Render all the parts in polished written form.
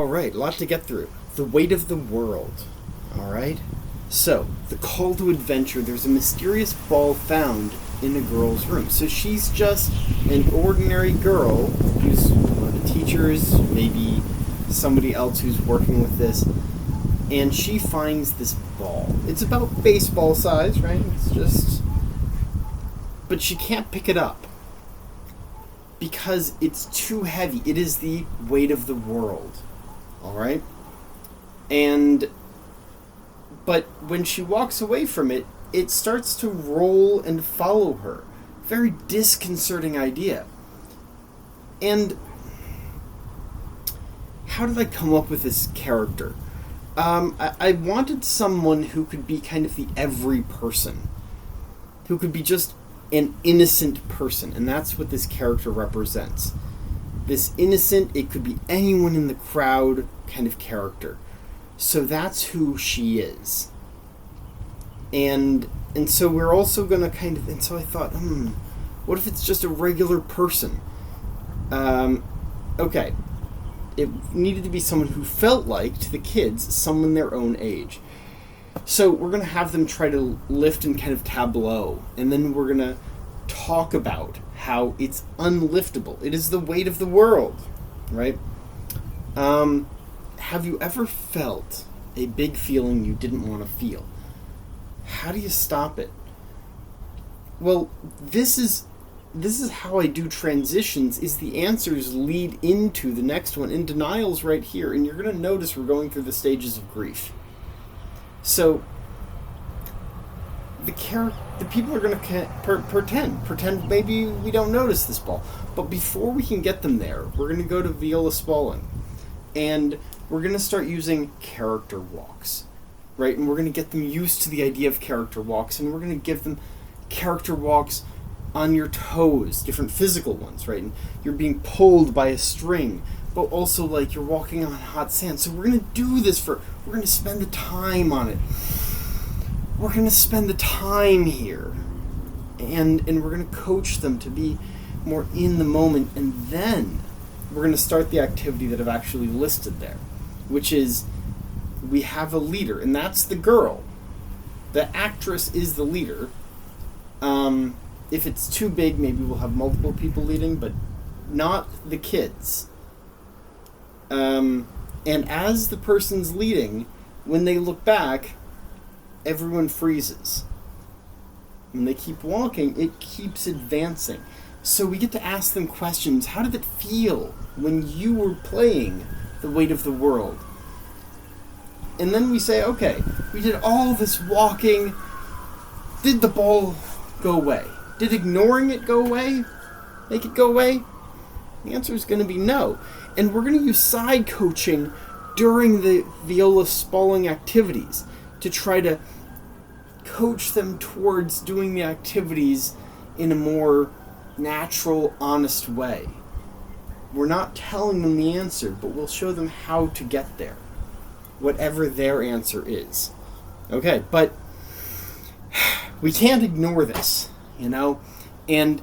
Alright, a lot to get through. The weight of the world. Alright? So, the call to adventure, there's a mysterious ball found in a girl's room. So she's just an ordinary girl who's one of the teachers, maybe somebody else who's working with this, and she finds this ball. It's about baseball size, right? It's just... But she can't pick it up because it's too heavy. It is the weight of the world. Alright? But when she walks away from it, it starts to roll and follow her. Very disconcerting idea. And how did I come up with this character? I wanted someone who could be kind of the every person. Who could be just an innocent person. And that's what this character represents. This innocent, it could be anyone in the crowd kind of character. So that's who she is. And so we're also going to kind of... And so I thought, what if it's just a regular person? Okay. It needed to be someone who felt like, to the kids, someone their own age. So we're going to have them try to lift and kind of tableau. And then we're going to talk about how it's unliftable. It is the weight of the world. Right? Have you ever felt a big feeling you didn't want to feel? How do you stop it? Well, this is how I do transitions, is the answers lead into the next one. And denial's right here, and you're going to notice we're going through the stages of grief. So, the people are going to pretend maybe we don't notice this ball. But before we can get them there, we're going to go to Viola Spolin. And we're going to start using character walks, right? And we're going to get them used to the idea of character walks, and we're going to give them character walks on your toes, different physical ones, right? And you're being pulled by a string, but also like you're walking on hot sand. So we're going to do this we're going to spend the time on it. We're going to spend the time here, and we're going to coach them to be more in the moment, and then we're going to start the activity that I've actually listed there, which is we have a leader, and that's the girl. The actress is the leader. If it's too big, maybe we'll have multiple people leading, but not the kids. And as the person's leading, when they look back, everyone freezes. When they keep walking, it keeps advancing. So we get to ask them questions. How did it feel when you were playing the weight of the world? And then we say, okay, we did all this walking. Did the ball go away? Did ignoring it go away? Make it go away? The answer is going to be no. And we're going to use side coaching during the Viola Spolin activities to try to coach them towards doing the activities in a more natural, honest way. We're not telling them the answer, but we'll show them how to get there, whatever their answer is. Okay, but we can't ignore this, and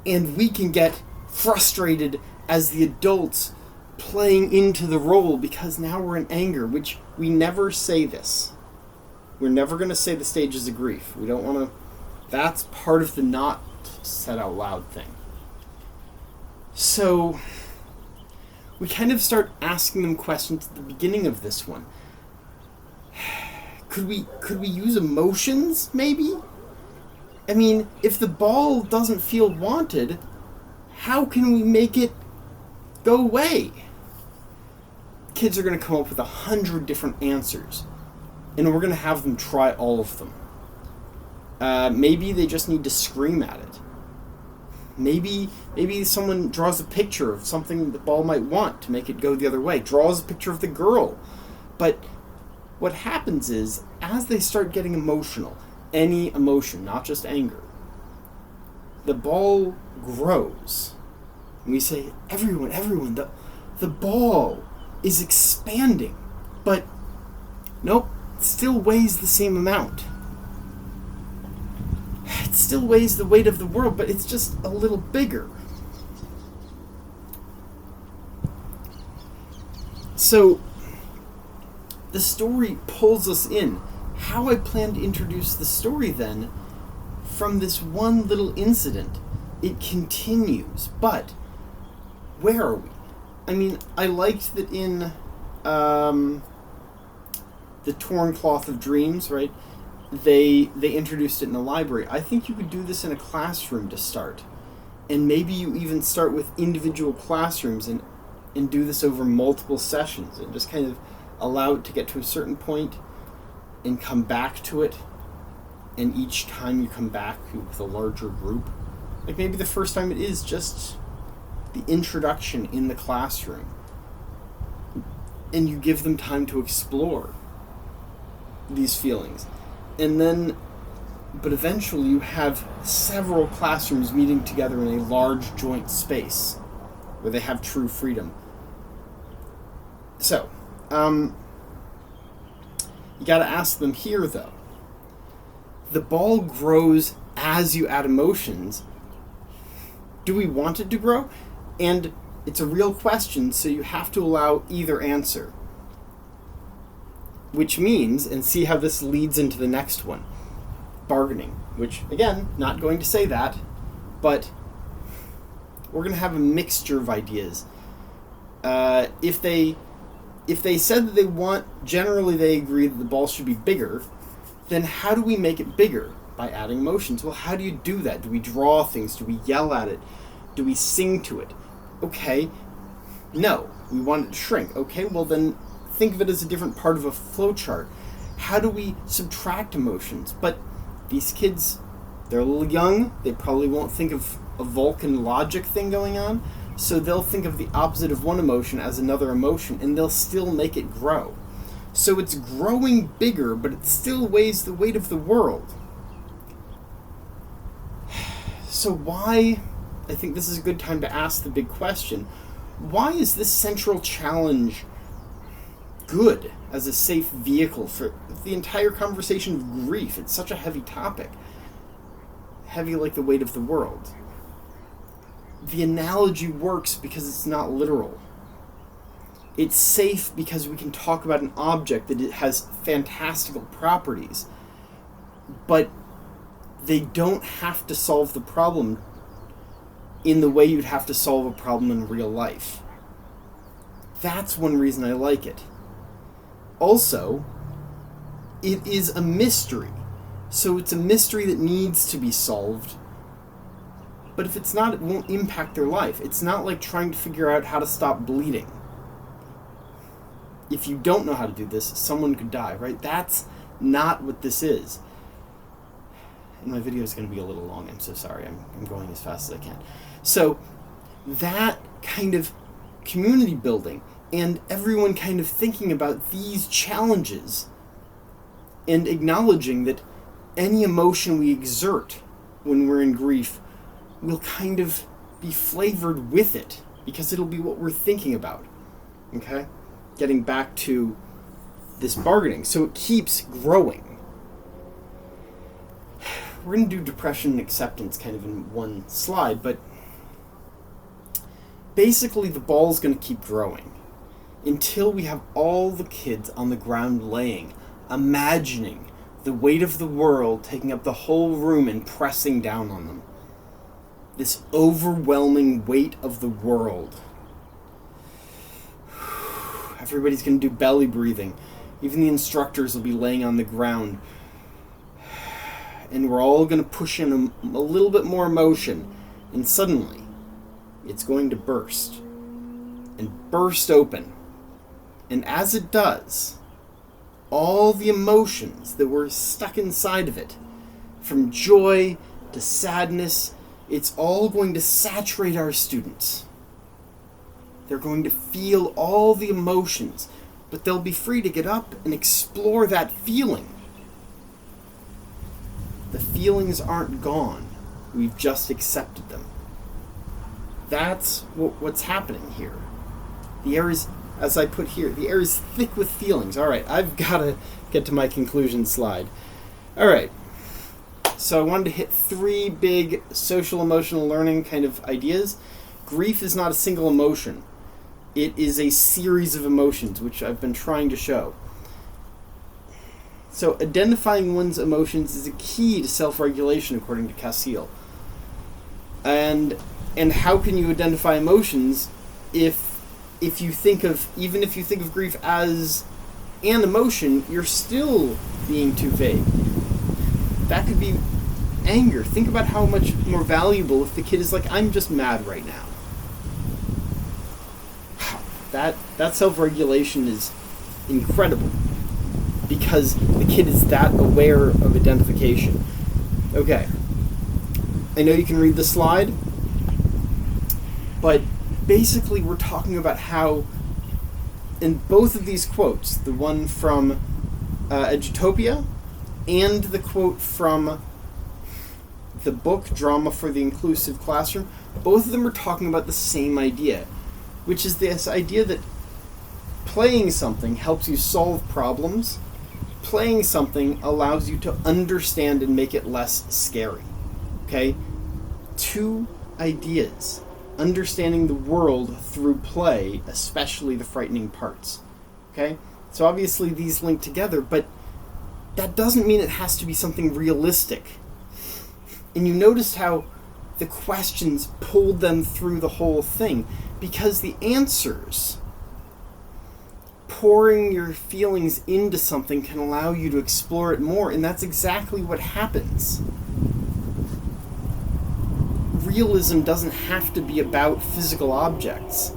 we can get frustrated as the adults playing into the role because now we're in anger, which we never say this. We're never going to say the stages of grief. We don't want to... That's part of the not said out loud thing. So we kind of start asking them questions at the beginning of this one. Could we use emotions, maybe? I mean, if the ball doesn't feel wanted, how can we make it go away? Kids are going to come up with 100 different answers, and we're going to have them try all of them. Maybe they just need to scream at it. Maybe someone draws a picture of something the ball might want to make it go the other way. Draws a picture of the girl. But what happens is, as they start getting emotional, any emotion, not just anger, the ball grows. And we say, everyone, the ball is expanding. But, nope, it still weighs the same amount. It still weighs the weight of the world, but it's just a little bigger. So the story pulls us in. How I plan to introduce the story then, from this one little incident, it continues. But where are we? I mean, I liked that in The Torn Cloth of Dreams, right? They introduced it in the library. I think you could do this in a classroom to start. And maybe you even start with individual classrooms and do this over multiple sessions and just kind of allow it to get to a certain point and come back to it. And each time you come back with a larger group, like maybe the first time it is just the introduction in the classroom, and you give them time to explore these feelings. And then, but eventually you have several classrooms meeting together in a large joint space where they have true freedom. So, you gotta ask them here though. The ball grows as you add emotions. Do we want it to grow? And it's a real question, so you have to allow either answer. Which means, and see how this leads into the next one, bargaining. Which, again, not going to say that, but we're going to have a mixture of ideas. If they said that they want, generally they agree that the ball should be bigger, then how do we make it bigger? By adding emotions. Well, how do you do that? Do we draw things? Do we yell at it? Do we sing to it? Okay, no, we want it to shrink. Okay, well then think of it as a different part of a flowchart. How do we subtract emotions? But these kids, they're a little young. They probably won't think of a Vulcan logic thing going on. So they'll think of the opposite of one emotion as another emotion, and they'll still make it grow. So it's growing bigger, but it still weighs the weight of the world. So why, I think this is a good time to ask the big question, why is this central challenge good as a safe vehicle for the entire conversation of grief? It's such a heavy topic. Heavy like the weight of the world. The analogy works because it's not literal. It's safe because we can talk about an object that it has fantastical properties, but they don't have to solve the problem in the way you'd have to solve a problem in real life. That's one reason I like it. Also, it is a mystery. So it's a mystery that needs to be solved. But if it's not, it won't impact their life. It's not like trying to figure out how to stop bleeding. If you don't know how to do this, someone could die, right? That's not what this is. And my video is going to be a little long. I'm so sorry. I'm going as fast as I can. So that kind of community building and everyone kind of thinking about these challenges and acknowledging that any emotion we exert when we're in grief will kind of be flavored with it because it'll be what we're thinking about. Okay? Getting back to this bargaining. So it keeps growing. We're going to do depression and acceptance kind of in one slide, but basically the ball's going to keep growing until we have all the kids on the ground laying, imagining the weight of the world taking up the whole room and pressing down on them. This overwhelming weight of the world. Everybody's going to do belly breathing. Even the instructors will be laying on the ground. And we're all going to push in a little bit more emotion. And suddenly, it's going to burst. And burst open. And as it does, all the emotions that were stuck inside of it, from joy to sadness, it's all going to saturate our students. They're going to feel all the emotions, but they'll be free to get up and explore that feeling. The feelings aren't gone. We've just accepted them. That's what's happening here. The air is, as I put here, the air is thick with feelings. All right, I've got to get to my conclusion slide. All right. So I wanted to hit 3 big social emotional learning kind of ideas. Grief is not a single emotion. It is a series of emotions, which I've been trying to show. So identifying one's emotions is a key to self-regulation, according to Cassile. And how can you identify emotions if you think of grief as an emotion, you're still being too vague. That could be anger. Think about how much more valuable if the kid is like, I'm just mad right now. That self-regulation is incredible because the kid is that aware of identification. Okay. I know you can read the slide, but basically we're talking about how in both of these quotes, the one from Edutopia and the quote from the book Drama for the Inclusive Classroom, both of them are talking about the same idea, which is this idea that playing something helps you solve problems. Playing something allows you to understand and make it less scary. Okay? Two ideas. Understanding the world through play, especially the frightening parts. Okay? So obviously these link together, but that doesn't mean it has to be something realistic. And you noticed how the questions pulled them through the whole thing, because the answers, pouring your feelings into something, can allow you to explore it more, and that's exactly what happens. Realism doesn't have to be about physical objects.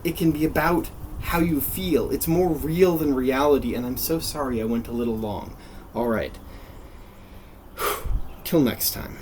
It can be about how you feel. It's more real than reality, and I'm so sorry I went a little long. All right. Till next time.